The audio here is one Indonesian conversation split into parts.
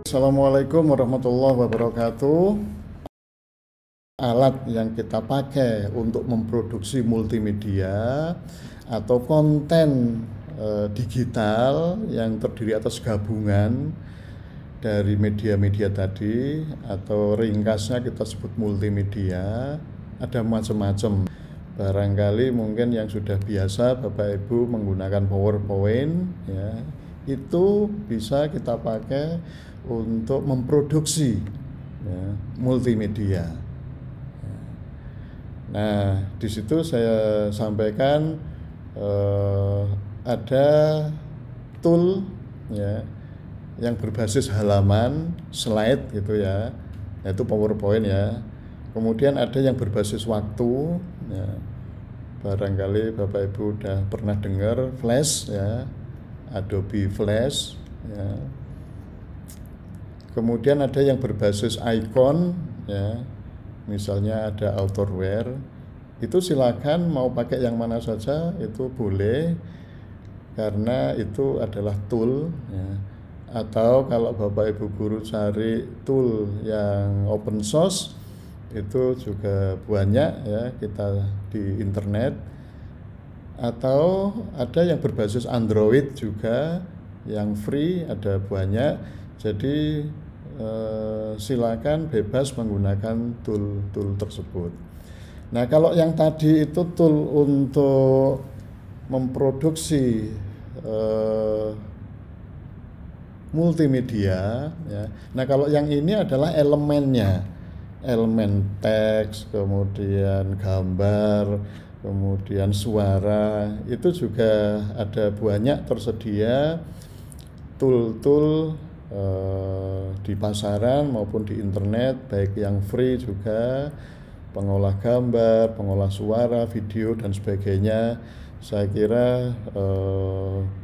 Assalamualaikum warahmatullahi wabarakatuh. Alat yang kita pakai untuk memproduksi multimedia atau konten digital yang terdiri atas gabungan dari media-media tadi, atau ringkasnya kita sebut multimedia, ada macam-macam. Barangkali mungkin yang sudah biasa Bapak Ibu menggunakan PowerPoint, ya, itu bisa kita pakai untuk memproduksi, ya, multimedia. Nah, di situ saya sampaikan ada tool, ya, yang berbasis halaman, slide gitu ya, yaitu PowerPoint ya. Kemudian ada yang berbasis waktu, ya. Barangkali Bapak Ibu udah pernah dengar Flash, ya, Adobe Flash, ya. Kemudian ada yang berbasis icon, ya, misalnya ada outerwear. Itu silakan mau pakai yang mana saja itu boleh, karena itu adalah tool, ya. Atau kalau Bapak Ibu guru cari tool yang open source, itu juga banyak, ya, kita di internet. Atau ada yang berbasis Android juga, yang free ada banyak. Jadi silakan bebas menggunakan tool tersebut. Nah, kalau yang tadi itu tool untuk memproduksi multimedia, ya. Nah, kalau yang ini adalah elemennya, elemen teks, kemudian gambar, kemudian suara. Itu juga ada banyak tersedia tool-tool di pasaran maupun di internet, baik yang free juga, pengolah gambar, pengolah suara, video dan sebagainya. Saya kira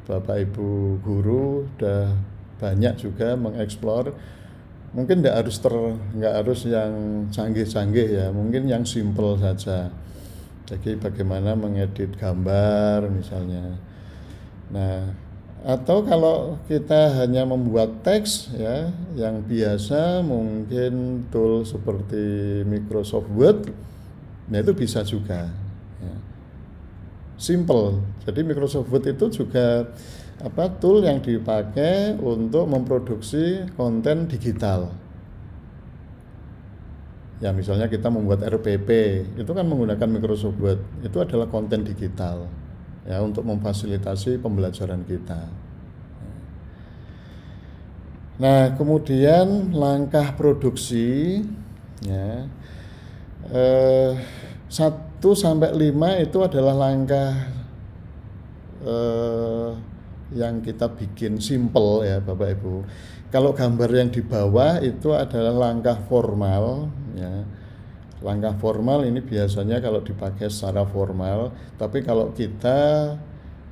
Bapak Ibu guru sudah banyak juga mengeksplor. Mungkin nggak harus yang canggih-canggih, ya, mungkin yang simple saja. Jadi bagaimana mengedit gambar misalnya. Nah, atau kalau kita hanya membuat teks, ya, yang biasa, mungkin tool seperti Microsoft Word, nah itu bisa juga, ya. Simple. Jadi Microsoft Word itu juga tool yang dipakai untuk memproduksi konten digital. Ya, misalnya kita membuat RPP, itu kan menggunakan Microsoft Word. Itu adalah konten digital, ya, untuk memfasilitasi pembelajaran kita. Nah, kemudian langkah produksi, ya, 1-5 itu adalah langkah yang kita bikin simple, ya Bapak Ibu. Kalau gambar yang di bawah itu adalah langkah formal, ya. Langkah formal ini biasanya kalau dipakai secara formal, tapi kalau kita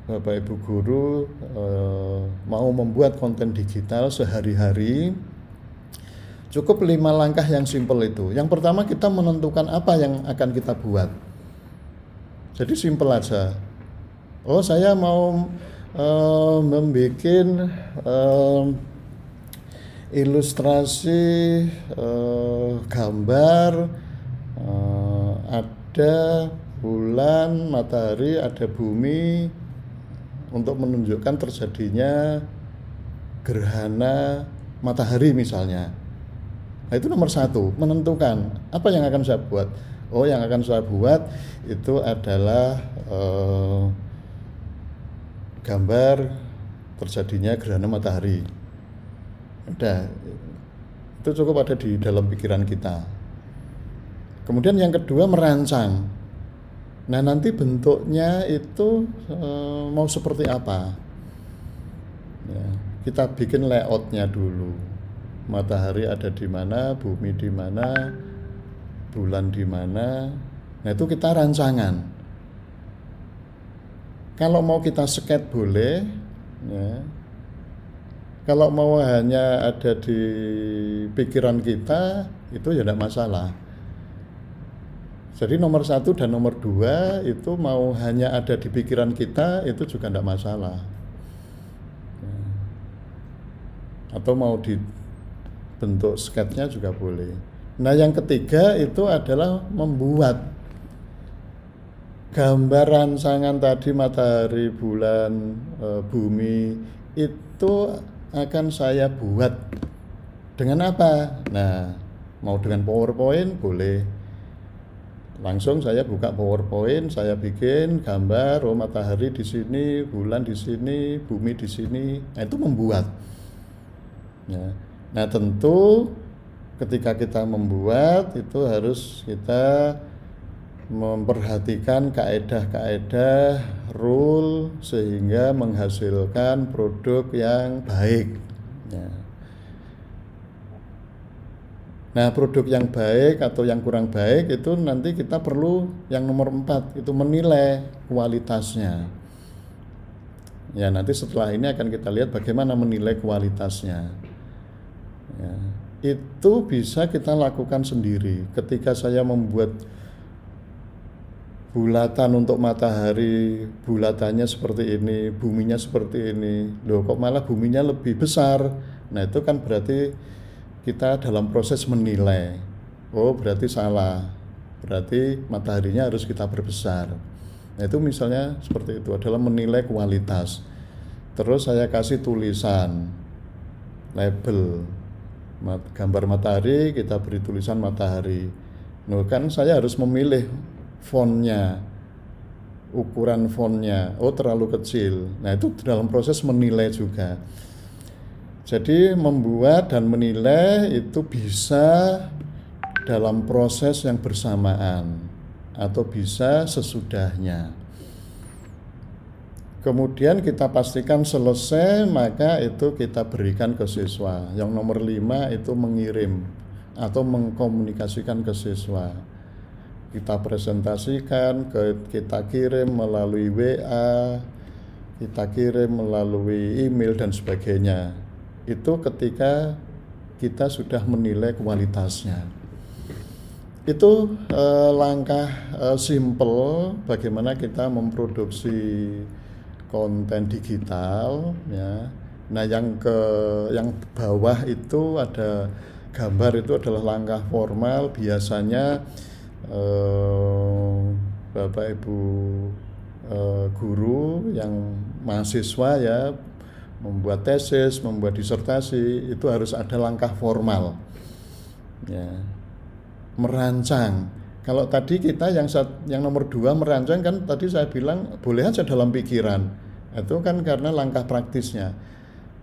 Bapak Ibu guru mau membuat konten digital sehari-hari, cukup 5 langkah yang simple itu. Yang pertama, kita menentukan apa yang akan kita buat. Jadi simple aja. Oh, saya mau membuat ilustrasi gambar, ada bulan, matahari, ada bumi, untuk menunjukkan terjadinya gerhana matahari misalnya. Nah, itu nomor 1, menentukan apa yang akan saya buat. Oh, yang akan saya buat itu adalah gambar terjadinya gerhana matahari. Udah, itu cukup ada di dalam pikiran kita. Kemudian yang kedua, merancang. Nah, nanti bentuknya itu mau seperti apa, ya, kita bikin layoutnya dulu. Matahari ada di mana, bumi di mana, bulan di mana. Nah, itu kita rancangan. Kalau mau kita sketch boleh, ya. Kalau mau hanya ada di pikiran kita, itu ya tidak masalah. Jadi nomor 1 dan nomor 2 itu mau hanya ada di pikiran kita, itu juga tidak masalah. Atau mau bentuk sketnya juga boleh. Nah, yang ketiga itu adalah membuat gambar rancangan tadi matahari, bulan, bumi itu akan saya buat dengan apa? Nah, mau dengan PowerPoint boleh. Langsung saya buka PowerPoint, saya bikin gambar, oh matahari di sini, bulan di sini, bumi di sini. Nah, itu membuat. Ya. Nah, tentu ketika kita membuat itu harus kita memperhatikan kaedah-kaedah, rule sehingga menghasilkan produk yang baik. Ya. Nah, produk yang baik atau yang kurang baik itu nanti kita perlu yang nomor 4 itu menilai kualitasnya. Ya, nanti setelah ini akan kita lihat bagaimana menilai kualitasnya. Ya, itu bisa kita lakukan sendiri. Ketika saya membuat bulatan untuk matahari, bulatannya seperti ini, buminya seperti ini. Loh, kok malah buminya lebih besar? Nah, itu kan berarti kita dalam proses menilai, oh berarti salah, berarti mataharinya harus kita perbesar. Nah, itu misalnya seperti itu adalah menilai kualitas. Terus saya kasih tulisan, label, gambar matahari kita beri tulisan matahari. Nah, kan saya harus memilih fontnya, ukuran fontnya, oh terlalu kecil. Nah, itu dalam proses menilai juga. Jadi membuat dan menilai itu bisa dalam proses yang bersamaan atau bisa sesudahnya. Kemudian kita pastikan selesai, maka itu kita berikan ke siswa. Yang nomor 5 itu mengirim atau mengkomunikasikan ke siswa. Kita presentasikan, kita kirim melalui WA, kita kirim melalui email dan sebagainya. Itu ketika kita sudah menilai kualitasnya. Itu langkah simple bagaimana kita memproduksi konten digital, ya. Nah, yang bawah itu ada gambar, itu adalah langkah formal. Biasanya Bapak Ibu guru yang mahasiswa ya membuat tesis, membuat disertasi, itu harus ada langkah formal. Ya. Merancang. Kalau tadi kita yang nomor 2 merancang kan tadi saya bilang boleh aja dalam pikiran. Itu kan karena langkah praktisnya.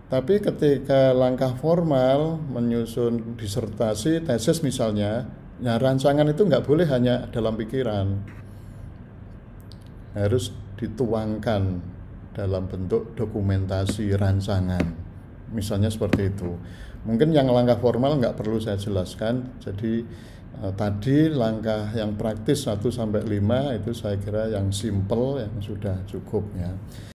Tapi ketika langkah formal menyusun disertasi, tesis misalnya, ya rancangan itu nggak boleh hanya dalam pikiran. Harus dituangkan dalam bentuk dokumentasi rancangan, misalnya seperti itu. Mungkin yang langkah formal nggak perlu saya jelaskan. Jadi tadi langkah yang praktis 1 sampai 5 itu saya kira yang simple yang sudah cukup ya.